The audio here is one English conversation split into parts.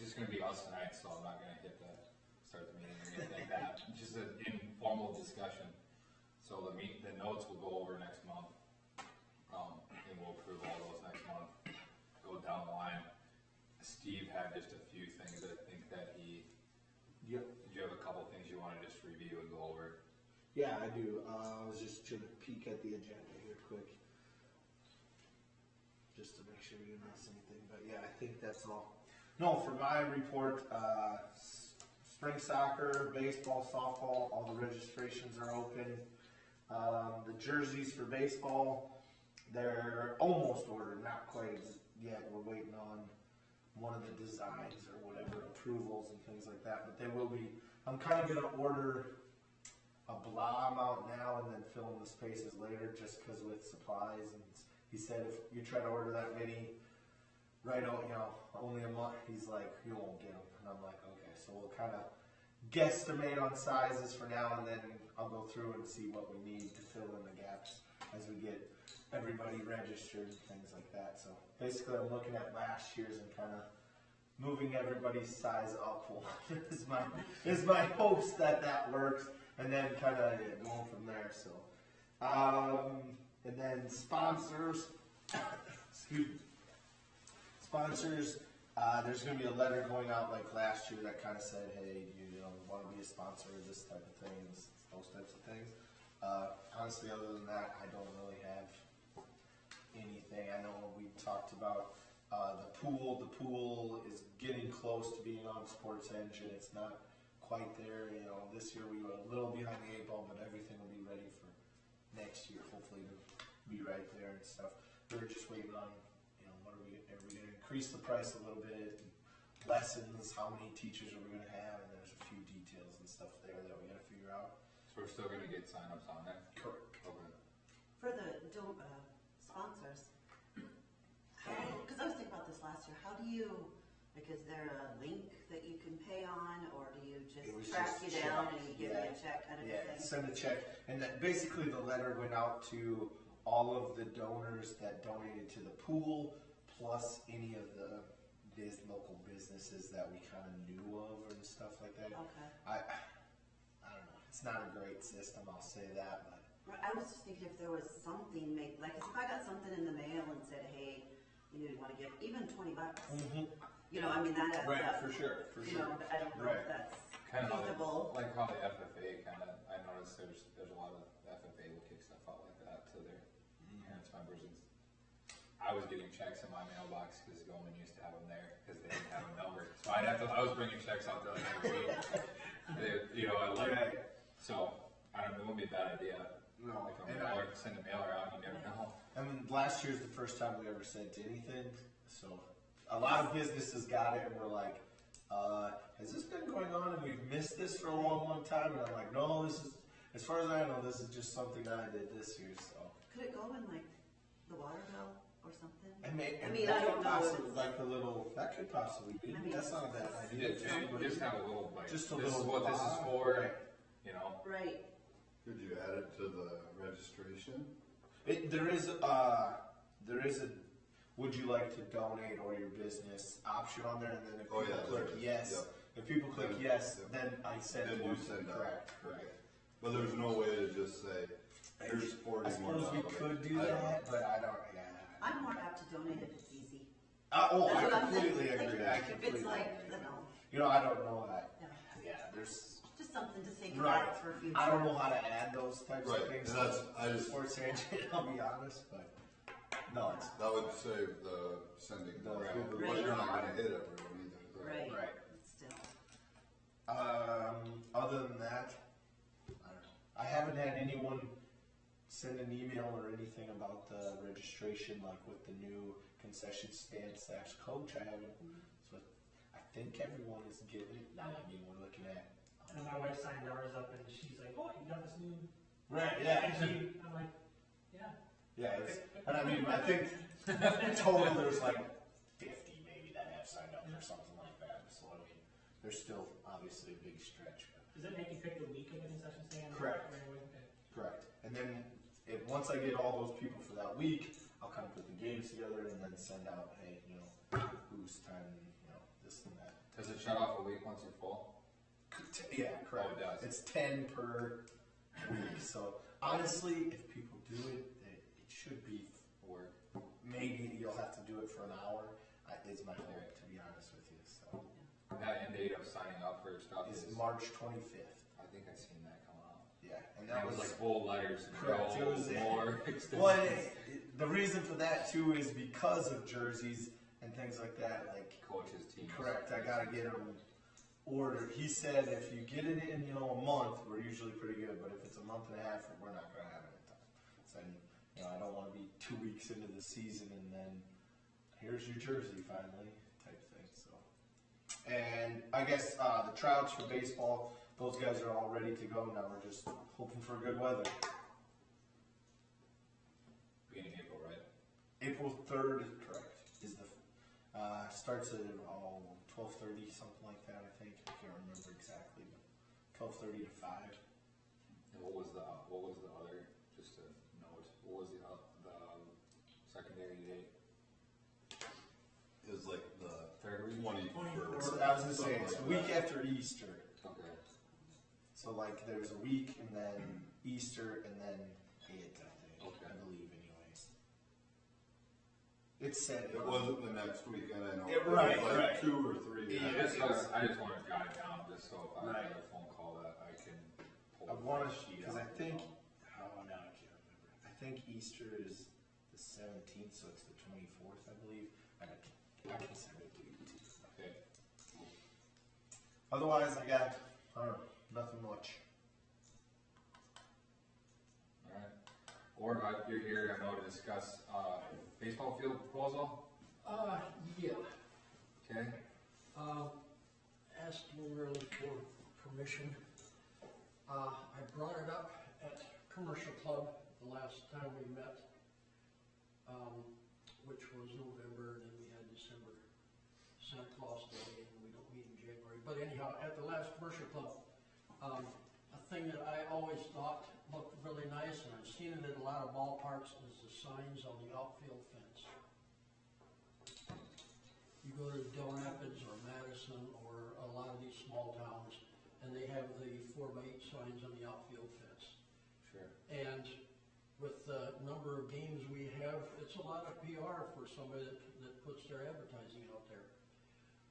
just gonna be us tonight, so I'm not gonna hit start the meeting or anything like that. Just an informal discussion. So the notes will go over next month, and we'll approve all those next month. Go down the line. Steve had just a few things I think that he. Yep. Did you have a couple things you want to just review and go over? Yeah, I do. I was just trying to peek at the agenda here quick, just to make sure we didn't miss anything. But yeah, I think that's all. No, for my report, spring soccer, baseball, softball, all the registrations are open. The jerseys for baseball, they're almost ordered, not quite yet. We're waiting on one of the designs or whatever, approvals and things like that. But they will be. I'm kind of going to order a blah amount now and then fill in the spaces later, just because with supplies. And he said if you try to order that many right out, only a month, he's like, you won't get them. And I'm like, okay, so we'll kind of guesstimate on sizes for now, and then I'll go through and see what we need to fill in the gaps as we get everybody registered and things like that. So basically I'm looking at last year's and kind of moving everybody's size up is my hopes that works, and then kind of going from there. So and then sponsors, excuse me, sponsors. There's going to be a letter going out like last year that kind of said, hey, do you want to be a sponsor of this type of things, those types of things. Honestly, other than that, I don't really have anything. I know we talked about the pool. The pool is getting close to being on Sports Engine. It's not quite there. This year we were a little behind the 8 ball, but everything will be ready for next year, hopefully to be right there and stuff. We're just waiting on, are we going to increase the price a little bit? Lessons, how many teachers are we going to have? And there's a few details and stuff there that we got to figure out. So we're still going to get sign-ups on that? Correct. Okay. For the sponsors, because I was thinking about this last year, how do you, is there a link that you can pay on, or do you just track you down and you give me a check kind of thing? Yeah, send a check. And that basically the letter went out to all of the donors that donated to the pool, plus any of the local businesses that we kind of knew of and stuff like that. Okay. I don't know. It's not a great system, I'll say that. But I was just thinking if there was something made, like if I got something in the mail and said, hey, you want to give even $20. mm-hmm. That adds Right, up. for sure. But I don't know if that's kind of feasible. like how the FFA I noticed there's a lot of FFA will kick stuff out like that to their parents, members. And I was getting checks in my mailbox because Goldman used to have them there because they didn't have a number. So I was bringing checks out there like every week. So I don't know, it wouldn't be a bad idea. No. Like send a mailer out, you never know. I mean, last year's the first time we ever sent anything, so a lot of businesses got it and we're like, has this been going on and we've missed this for a long time? And I'm like, no, this is, as far as I know, this is just something that I did this year, so. Could it go in like the water bill or something? I mean, I don't know. Possibly, like the little, that could possibly be. That's not a bad idea. Just have a little, just a this little. is what this is for, Right. Could you add it to the registration? There is a would you like to donate or your business option on there, and then if people click yes, if people click yes, then I send then you send correct. But there's no way to just say, here's 40 I suppose we could do that, but I don't. Yeah. I'm more apt to donate if it's easy. I completely agree. If it's like, I don't know that. Yeah, there's just something to think about for future. I don't know how to add those types of things. And that's, Sports Engine, I'll be honest, but no, it's that would save the sending. No, but you're not going to hit everyone either. Right. Still. Other than that, I don't know. I haven't had anyone send an email or anything about the registration, like with the new concession stand / coach. I haven't. So I think everyone is getting it. Now, we're looking at. And my wife signed ours up, and she's like, "Oh, you got this new." Right. Yeah. And I'm like, "Yeah." Yeah. And I think in total there's like 50 maybe that have signed up or something like that. So there's still obviously a big stretch. Does it make you pick the week of the concession stand? Correct. Okay. Correct. And then once I get all those people for that week, I'll kind of put the games together and then send out, hey, whose time, this this and that. Does it shut off a week once you're full? Yeah, correct. Oh, it does. It's 10 per week. So honestly, if people do it, it should be Work. maybe you'll have to do it for an hour. Is my hope, to be honest with you. So That end date of signing up for stuff it's is, March 25th. I think I've seen that come out. Yeah, and That was like bold letters, correct. It was more well, extensions. the reason for that too is because of jerseys and things like that. Like Coaches, teams. correct, I gotta get them ordered. He said if you get it in, a month, we're usually pretty good. But if it's a month and a half, we're not gonna have it in time. So, I don't want to be 2 weeks into the season and then here's your jersey finally type thing. So, and I guess the tryouts for baseball, those guys are all ready to go. Now we're just hoping for good weather. Beginning of April, right? April 3rd, correct, is the starts at 12:30, something like that. I think I can't remember exactly, but 12:30 to 5. And what was the other? Just a note. What was the secondary date? It was like the Third week. 21st. So I was gonna say it's a week after Easter. Okay. So like there's a week and then Easter and then it, I think. Okay. I believe anyways. It said It wasn't the next weekend, I know. Yeah, It was right, like right. 2 or 3. I just want to jot it down just so if I Right. get a phone call that I can pull I the want to, sheet because I out. think, oh no, I can't remember. I think Easter is the 17th, so it's the 24th, I believe. I can send it to you too. Okay. Otherwise, I got, nothing much. All right. Or if you're here, I know to discuss baseball field proposal. Yeah, Okay. asking really for permission. I brought it up at Commercial Club the last time we met, which was November, and then we had December, Santa Claus Day, and we don't meet in January. But anyhow, at the last Commercial Club, a thing that I always thought looked really nice, and I've seen it at a lot of ballparks, is the signs on the outfield fence. You go to Del Rapids or Madison or a lot of these small towns, and they have the 4x8 signs on the outfield fence. Sure. And with the number of games we have, it's a lot of PR for somebody that puts their advertising out there.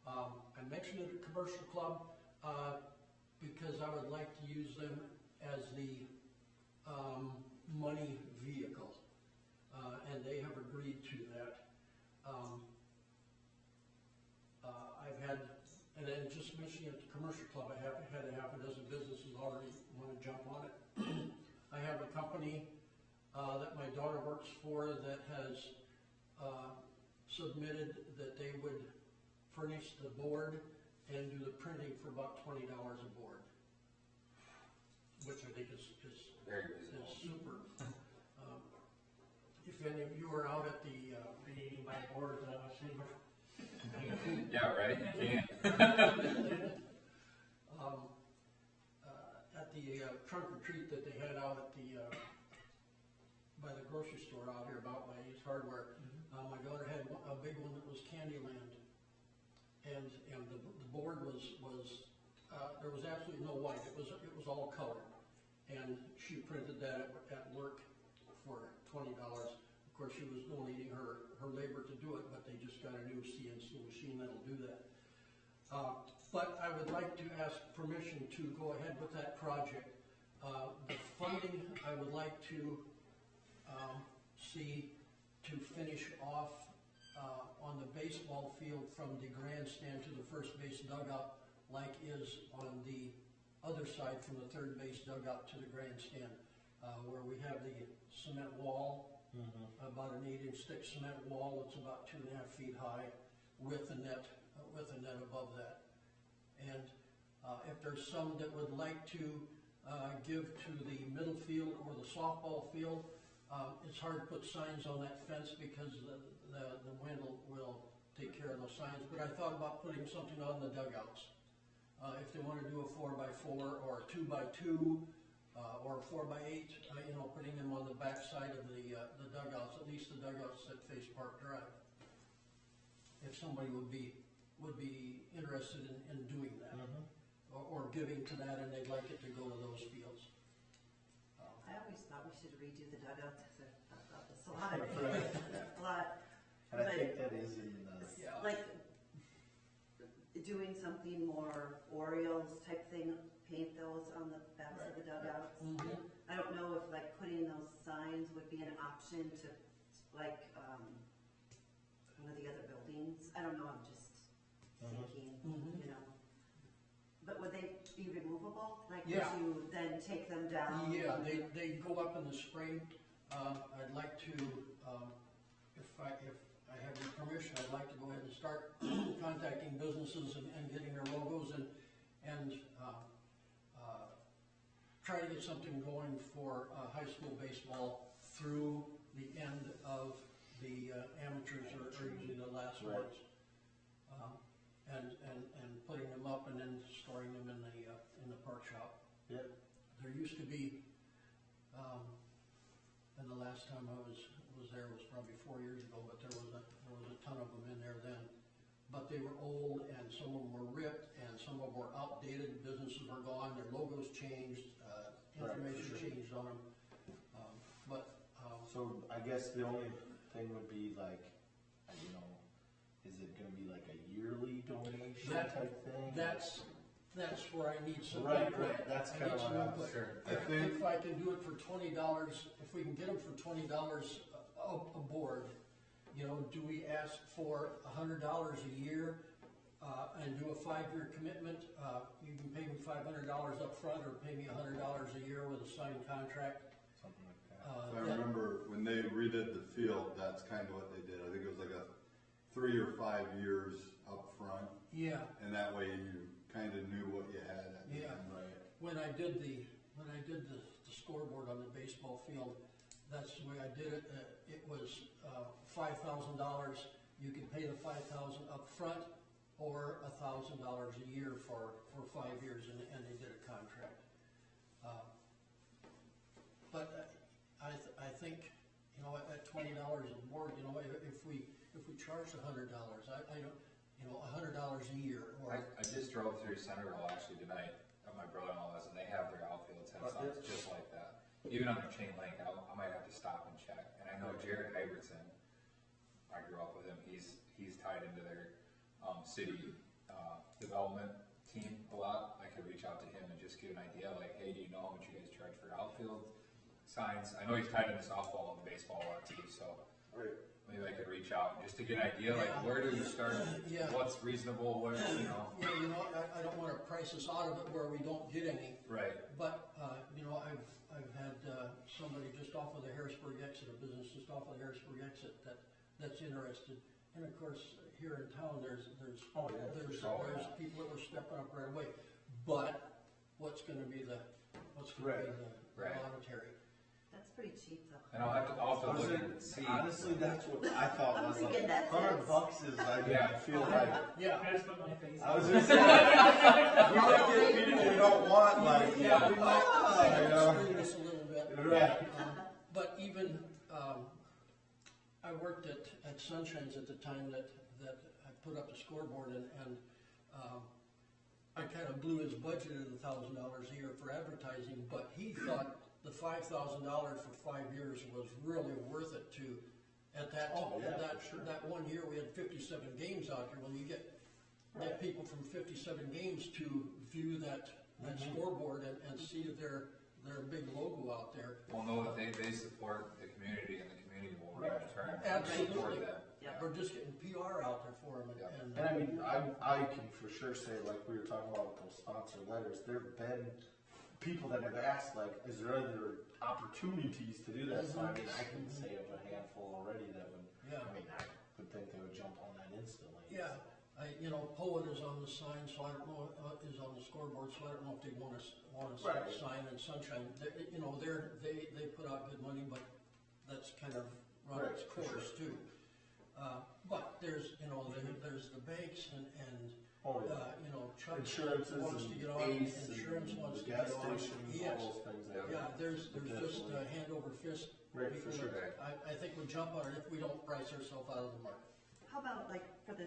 I mentioned it at Commercial Club because I would like to use them as the money vehicle, and they have agreed to that. I've had, and then just mentioning at the Commercial Club, I have had a half a dozen businesses already want to jump on it. I have a company that my daughter works for that has submitted that they would furnish the board and do the printing for about $20 a board, which I think is Very reasonable. super. If any of you are out at the Being by board, silver. Yeah, right? You can. at the trunk or treat that they had out at the by the grocery store out here about by Ace Hardware, my daughter had a big one that was Candyland, and the board was there was absolutely no white. It was all colored, and she printed that at work for $20. Of course, she was donating her labor to do it, but they just got a new CNC machine that'll do that. But I would like to ask permission to go ahead with that project. The funding I would like to see to finish off on the baseball field from the grandstand to the first base dugout, like is on the other side from the third base dugout to the grandstand, where we have the cement wall. About an 8-inch thick cement wall. It's about 2.5 feet high, with a net above that. And if there's some that would like to give to the middle field or the softball field, it's hard to put signs on that fence because the wind will take care of those signs. But I thought about putting something on the dugouts. If they want to do a 4x4 or a 2x2. Or 4x8, putting them on the back side of the dugouts, at least the dugouts that face Park Drive. If somebody would be would be interested in doing that. Or giving to that, and they'd like it to go to those fields. I always thought we should redo the dugouts. I thought it's a lot, a lot. And I think that is in the, Yeah. Like doing something more Orioles type thing, paint those on the backs of the dugouts. I don't know if like putting those signs would be an option to like one of the other buildings. I don't know, I'm just thinking, you know. But would they be removable? Like would Yeah. you then take them down? Yeah, they go up in the spring. I'd like to, if I have your permission, I'd like to go ahead and start contacting businesses and getting their logos and try to get something going for high school baseball through the end of the amateurs are usually the last ones. And putting them up and then storing them in the park shop. Yep. There used to be, and the last time I was there was probably 4 years ago, but there was a ton of them in there then. But they were old, and some of them were ripped, and some of them were outdated. Businesses are gone, their logos changed, information changed on them. so I guess the only thing would be like, you know, is it gonna be like a yearly donation type thing? That's where I need some Right, input. that's I kinda need some what I input. was- sure. If I can do it for $20, if we can get them for $20 a board, you know, do we ask for $100 a year and do a 5-year commitment? You can pay me $500 up front or pay me $100 a year with a signed contract. Something like that. I remember when they redid the field, that's kind of what they did. I think it was like a 3 or 5 years up front, Yeah. and that way you kind of knew what you had at the Yeah. end. Right. When I did the scoreboard on the baseball field, that's the way I did it. It was $5,000. You can pay the $5,000 up front or $1,000 a year for 5 years, and they did a contract. But I think, you know, at $20 a board, you know, if we charge $100, I don't, you know, $100 a year or. I just drove through Centerville actually tonight, my brother-in-law's, and they have their outfield tent signs just like that. Even on their chain link, I might have to stop and check. And I know Jared Hybertson, I grew up with him, he's tied into their city development team a lot. I could reach out to him and just get an idea, like, hey, do you know how much you guys charge for outfield signs? I know he's tied into softball and baseball a lot too, so maybe I could reach out just to get an idea, like, where do we start? Yeah. What's reasonable? What, you know? Yeah, you know, I don't want to price us out of it where we don't get any. Right. But, you know, I've had somebody just off of the Harrisburg exit, a business just off of the Harrisburg exit that's interested. And of course, here in town, there's people that were stepping up right away. But what's going to be the monetary? That's pretty cheap though. And I'll have to also look and see. Honestly, that's what I thought I'm was thinking like that's it. $100 is, I feel like. Yeah. I just put my face. I was just saying, we might get people who don't want like, We you might know. screw this a little bit. Right. But even, I worked at Sunshine's at the time that I put up the scoreboard and I kind of blew his budget at $1,000 a year for advertising, but he thought the $5,000 for 5 years was really worth it to, at that that 1 year we had 57 games out here. When you get people from 57 games to view that scoreboard and see their big logo out there. We'll know that they support the community and the community will return. Absolutely. Support them. Yeah. Or just getting PR out there for them. And I mean, I can for sure say, like we were talking about with those sponsor letters, there have been people that have asked, like, is there other opportunities to do that? So I mean, I can say of a handful already that would, I mean, I would think they would jump on that instantly. Yeah, you know, Poet is on the sign, so I don't know, is on the scoreboard, so I don't know if they want to sign and Sunshine. You know, they put out good money, but that's kind of run its course too. But there's, you know, there's the banks and you know, Chuck Insurances wants to get on, Ace insurance and wants the to gas get on. stations, Yes. all those things. Yeah, there's just hand over fist. Right, people for sure. that I think we jump on it if we don't price ourselves out of the market. How about like for the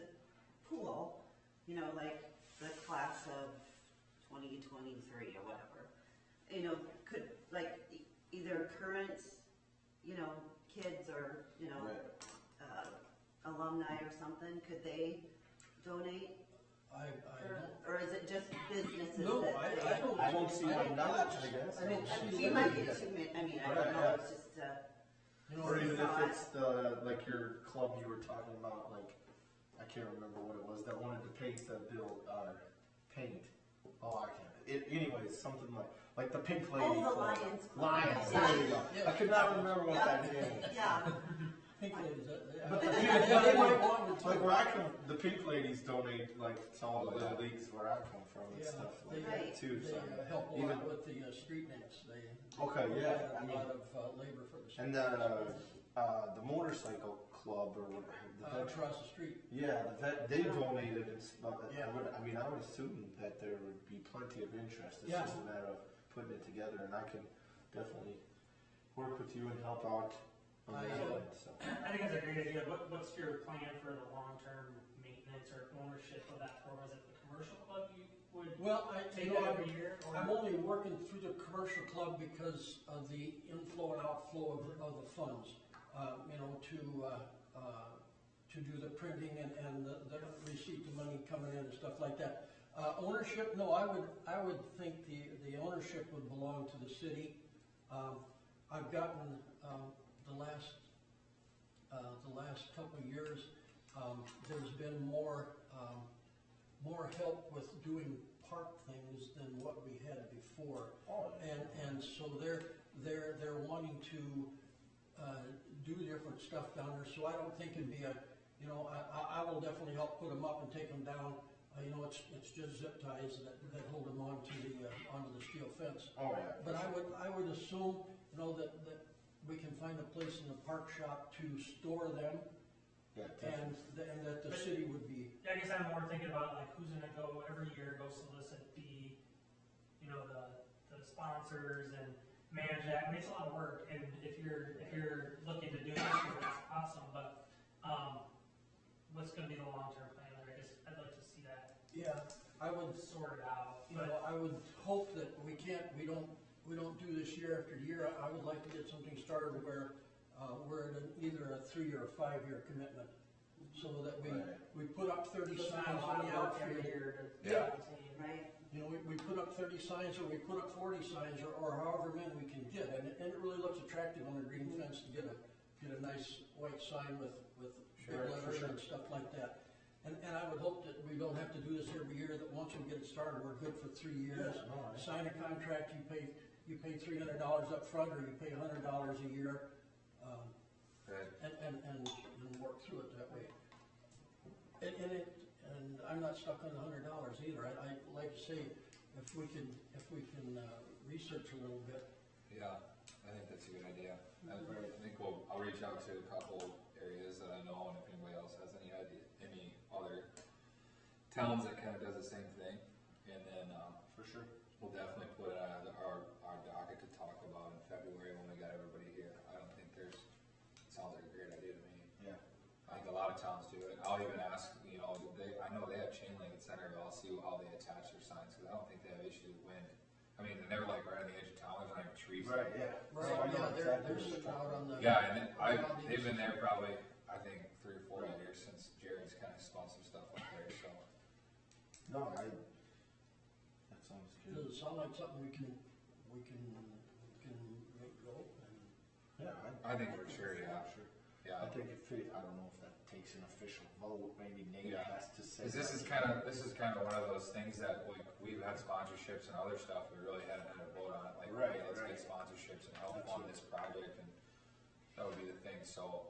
pool, you know, like the class of 2023 or whatever, you know, could, like, either current, you know, kids or, you know, Right. alumni or something, could they donate? I don't, Or is it just businesses? no, that I they- don't. I don't see why not, I guess. I don't see It might be why. too many, I mean, I Right, don't know, yeah. it's just, You know, Or even if not. it's the, like your club you were talking about, like, I can't remember what it was, that wanted to paint the bill, paint. Oh, I can't, anyways, something like the Pink Lady. Oh, the Club. Lions Club. Lions, Yeah. there you go. I could not remember what that name was. yeah, Pink ladies, But the they might want to. like where I come, the Pink Ladies donate like to all the little leagues where I come from and Yeah, stuff they, like Right. that too. they So help a even lot with the street nets. They okay, yeah. I provide mean, a lot of labor for the street. and the motorcycle club or whatever. Across the street. Yeah, the vet, they donated and stuff. Yeah. I would assume that there would be plenty of interest. It's Yeah. just a matter of putting it together, and I can definitely work with you and help out on I, that end. So. I think that's a great idea. What's your plan for the long-term maintenance or ownership of that program? Is it the commercial club you would Well, take you know, that every year? Or I'm only working through the commercial club because of the inflow and outflow of the funds. You know, to do the printing and the receipt of money coming in and stuff like that. Ownership, no, I would think the ownership would belong to the city. I've gotten the last couple of years, there's been more help with doing park things than what we had before. Oh, And so they're wanting to do different stuff down there, so I don't think it'd be you know, I will definitely help put them up and take them down. You know, it's just zip ties that hold them onto the steel fence. Oh yeah. But I would assume, you know, that we can find a place in the park shop to store them, Yeah. and that the city would be. Yeah, I guess I'm more thinking about like who's gonna go every year, go solicit the, you know, the sponsors and manage that. I mean, it's a lot of work, and if you're looking to do this, that's awesome. But what's gonna be the long-term plan? I guess I'd like to see that Yeah, I would. sorted out. You know, I would hope that we don't do this year after year. I would like to get something started where we're at either a 3 or a 5 year commitment, so that we put up 30 It's not signs a lot on of the work every outfield. year to Yeah. maintain. right, You know, we put up 30 signs, or we put up 40 signs, or however many we can get, and it really looks attractive on a green fence to get a nice white sign with big Sure, letters sure. and stuff like that. And I would hope that we don't have to do this every year, that once we get it started, we're good for 3 years. Yeah, no, I- Sign a contract, you pay $300 up front, or you pay $100 a year, Right. and work through it that way. And I'm not stuck on the $100 either. I like to say, if we can research a little bit. Yeah, I think that's a good idea. I think I'll reach out to a couple areas that I know, and if anybody else has any other towns that kind of does the same thing, and then For sure. we'll definitely put it on our docket to talk about in February when we got everybody here. I don't think it sounds like a great idea to me. Yeah. I think a lot of towns do it. I'll even ask, you know, I know they have chain link at Centerville. I'll see how they attach their signs, because I don't think they have issue with wind. I mean, they're like right on the edge of town. There's not even trees. Right. Yeah. Right, So I know yeah, exactly they're what you're sitting out talking on the. Yeah, and on the they've been there east. probably, I think, 3 or 4 years since Jared's kind of spun some stuff up there, so. No, that sounds good. Does it sound like something we can make go? And Yeah, I think for sure, yeah. Sure. Yeah. I think I don't know if that takes an official vote. Maybe Nate Yeah. has to say. 'Cause this is kind of one of those things that, like, we've had sponsorships and other stuff, we really hadn't had a vote on it, like, Right, hey, let's right. get sponsorships and help fund this project, and that would be the thing, so.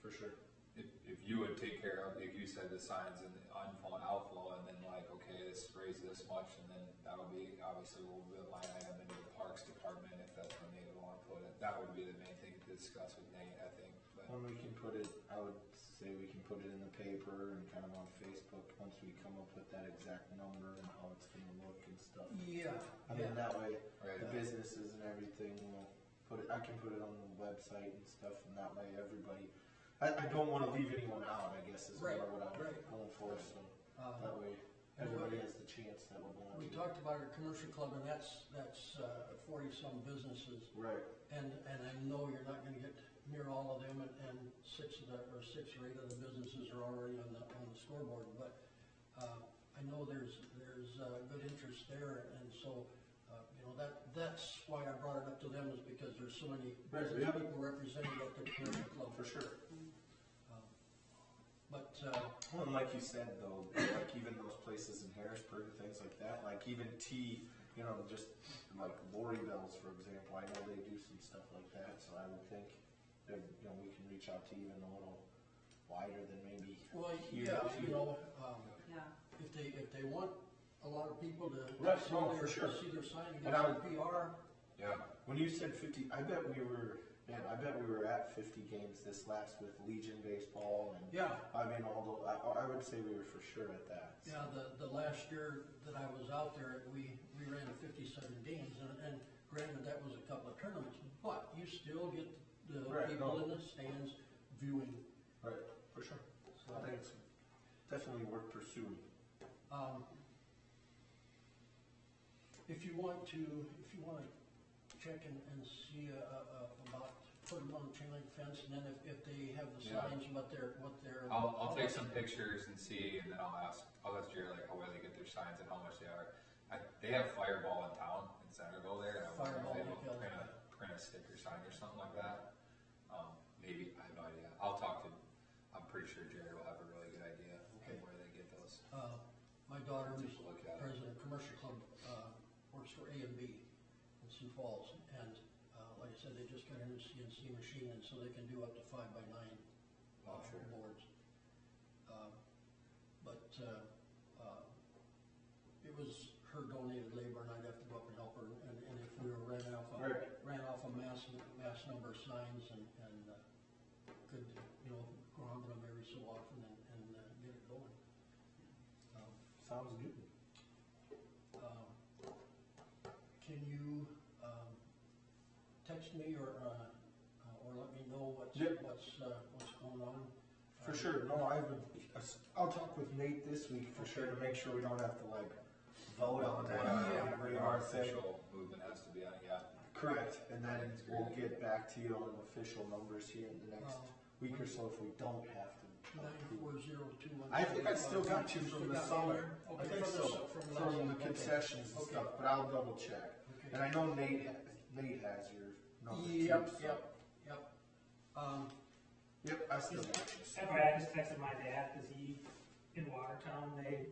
For sure. If you would take care of, like you said, the signs and the inflow and outflow, and then like, okay, this raise this much, and then that'll be, obviously, we'll be a line item into the Parks Department, if that's where Nate would wanna put it. That would be the main thing to discuss with Nate, I think, but. When we can put it, I would say we can put it in the paper and kind of on Facebook once we come up with that exact number and how it's gonna look and stuff. Yeah, I mean, that way, Right. the businesses and everything will put it, I can put it on the website and stuff, and that way everybody, I don't wanna leave anyone out, I guess, is more Right, what I'm right. going for, so. That way, everybody has the chance that would want We to. talked about our commercial club, and that's 40-some businesses. Right. And I know you're not gonna get near all of them, and six or 8 of the businesses are already on the scoreboard, but, I know there's good interest there, and so, that's why I brought it up to them, is because there's so many Right, business yeah. people representing at the commercial club. For sure. But, Well, and like you said though, like even those places in Harrisburg and things like that, like even just like Lori Bells, for example, I know they do some stuff like that, so I would think that, we can reach out to even a little wider than maybe well, here. yeah, Yeah. if they want a lot of people to Right, see no, their, for sure. see their sign and And get I some PR, Yeah, When you said 50, I bet we were at 50 games this last with Legion baseball and yeah. I mean, although I would say we were for sure at that. So. Yeah, the last year that I was out there, we ran 57 games, and granted, that was a couple of tournaments, but you still get the Right, people no. in the stands viewing. Right, for sure. So I think it's definitely worth pursuing. If you want to check and see about putting them on the chain link fence, and then if they have the Yeah. signs, what they're. I'll take some pictures and see, and then I'll ask Jerry like how well they get their signs and how much they are. They have Fireball in town in Centerville there, and I wonder if they will print a sticker sign or something like that. Maybe, I have no idea. I'm pretty sure Jerry will have a really good idea of where they get those. My daughter, who's Take a look at it. president of commercial club, works for A&B in Sioux Falls, and like I said, they just got a new CNC machine, and so they can do up to 5x9 Oh, sure. boards. But it was her donated labor, and I'd have to go up and help her, and if we were ran off a mass number of signs, and could go on them every so often and get it going. Sounds good. Can you text me or let me know what's going on? For sure. No, I'll talk with Nate this week for sure to make sure we don't have to vote on that. Our official movement has to be on, yeah. Correct. And then we'll get back to you on official numbers here in the next week or so if we don't have to. 94021. I think I still got you from the summer. I think so, from the concessions and stuff, but I'll double check. Okay. And I know Nate has your number too. Yep. Yep, I still got you. I just texted my dad, because in Watertown, they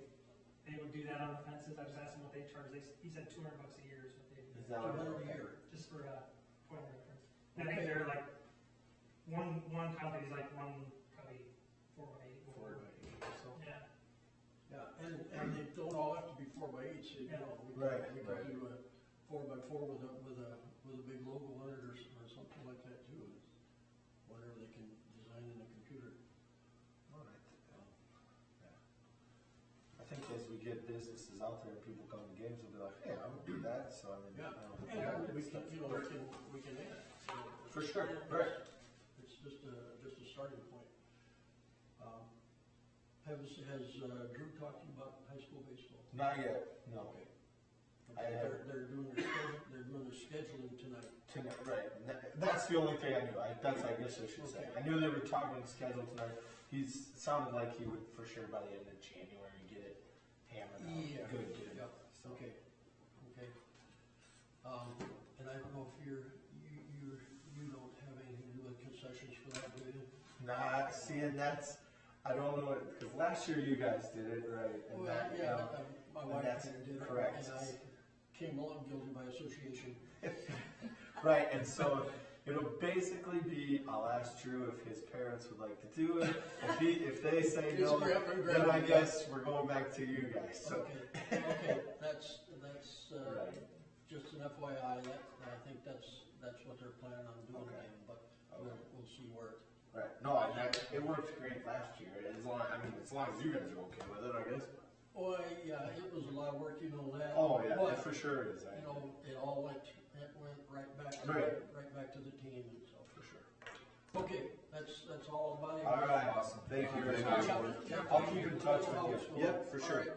would do that on the fences. I just asked him what they charge. He said $200 a year is what they do. Is that what $200 a okay. year. Just for a point of reference. And I think they're like, one company's like one cubby 4x8 board. So. Yeah. Yeah, and they don't all have to be 4x8s. We Right, could do a 4x4 with a big logo on it or something like that too. Whatever they can design in a computer. All right. Yeah. I think as we get businesses out there and people come to games, they'll be like, hey, I would do that. So I mean, Yeah, we can add. For sure. Right. It's just a starting point. Has Drew talked to you about high school baseball? Not yet. No. Okay. I have. They're doing their scheduling tonight. Right. That's the only thing I knew. I guess I should say. I knew they were talking schedule tonight. It sounded like he would for sure by the end of January get it hammered out. Yeah. Good. Get it. Yeah. So. Okay. And I don't know if you don't have anything to do with concessions for that, do you? Nah, seeing I don't know, because last year you guys did it, right? And My wife that's did it, correct. and I came along guilty by association. Right, and so it'll basically be, I'll ask Drew if his parents would like to do it. If they say no, then I guess we're going back to you guys. So. Okay, that's right. just an FYI, I think that's what they're planning on doing, Okay. but we'll see where it. Right. No, it worked great last year. As long as you guys are okay with it, I guess. Oh, yeah, it was a lot of work, you know that. Oh yeah, but, for sure it is. It all went right back to Right. right back to the team and so. For sure. Okay, That's all about it. All right, Awesome. thank you very Thank much. you. I'll keep in touch with you. Yep, for All sure. right.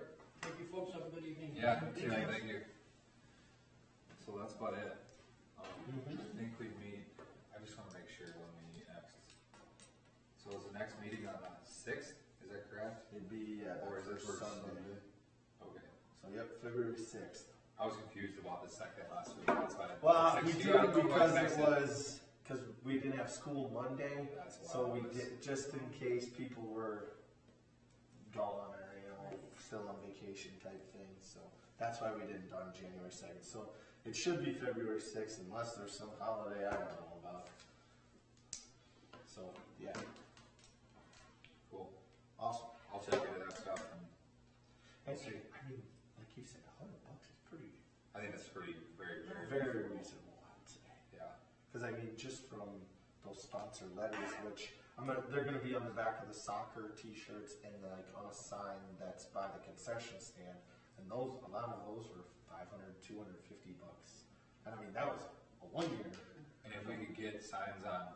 Thank you, folks, have a good evening. Yeah, thank you. So that's about it. I think we meet, I just wanna make sure when we meet next. So is the next meeting on the sixth, is that correct? It'd be, Or is it first first Sunday. Okay. So, yep, February 6th. I was confused about the second last week, that's why. Well, Sixth, we you did gotta it go because next it week. was, because we didn't have school Monday, That's why so I we was- did, just in case people were gone or, still on vacation type thing, so that's why we didn't on January 2nd. So it should be February 6th unless there's some holiday I don't know about. So, yeah, Cool. awesome. I'll check into that stuff and And I mean, like you said, $100 is pretty, I think that's pretty, very, very. very reasonable, I would say. Yeah. Because I mean, just from those sponsor letters, which they're going to be on the back of the soccer T-shirts and like on a sign that's by the concession stand, and a lot of those were $500, $250. And I mean, that was a 1 year. And if we could get signs on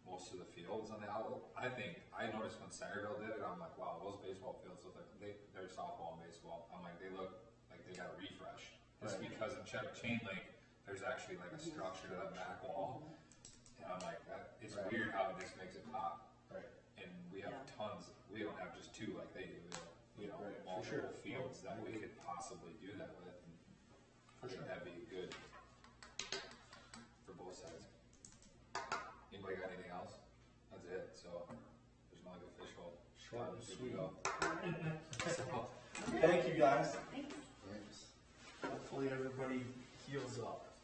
most of the fields on the outlet, I noticed when Centerville did it, I'm like, wow, those baseball fields look like they're softball and baseball. I'm like, they look like they got a refresh. Just Right. because in chain link, there's actually like a structure to that back wall. And I'm like, it's Right. weird how it just makes it pop. Right. And we have Yeah. tons, we don't have just two like they do, we have, Right, for multiple sure. fields that we could possibly do that with. And I think that'd be good for both sides. Anybody got anything else? That's it, so there's no like official. Short and good to sweet. go. So, Thank you guys. Thanks. Thanks. Hopefully everybody heals up.